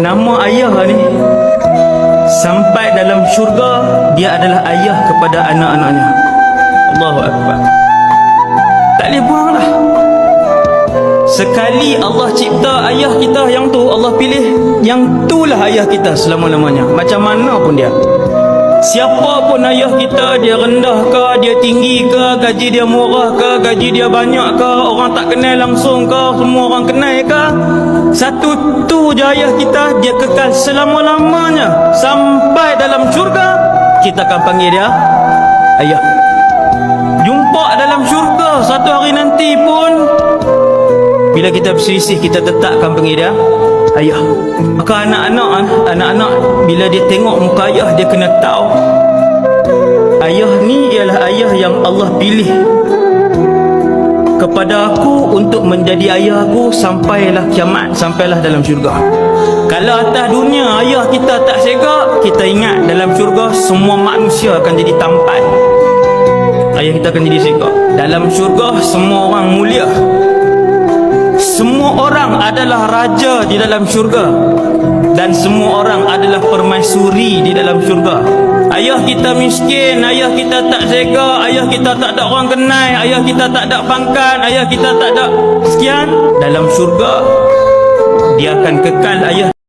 nama ayah ni sampai dalam syurga, dia adalah ayah kepada anak-anaknya. Allahu Akbar. Tak boleh buang lah. Sekali Allah cipta ayah kita yang tu, Allah pilih yang itulah ayah kita selama-lamanya. Macam mana pun dia, siapa pun ayah kita, dia rendah ke, dia tinggi ke, gaji dia murah ke, gaji dia banyak ke, orang tak kenal langsung ke, semua orang kenal ke, satu tu je ayah kita, dia kekal selama-lamanya. Sampai dalam syurga kita akan panggil dia ayah. Jumpa dalam syurga satu hari nanti pun, bila kita berselisih, kita tetap akan panggil dia ayah. Maka anak-anak bila dia tengok muka ayah, dia kena tahu ayah ni ialah ayah yang Allah pilih kepada aku untuk menjadi ayah aku sampailah kiamat, sampailah dalam syurga. Kalau atas dunia ayah kita tak segak, kita ingat dalam syurga semua manusia akan jadi tampan, ayah kita akan jadi segak. Dalam syurga semua orang mulia, semua orang adalah raja di dalam syurga, dan semua orang adalah permaisuri di dalam syurga. Ayah kita miskin, ayah kita tak sega, ayah kita tak ada orang kenal, ayah kita tak ada pangkat, ayah kita tak ada sekian, dalam syurga dia akan kekal ayah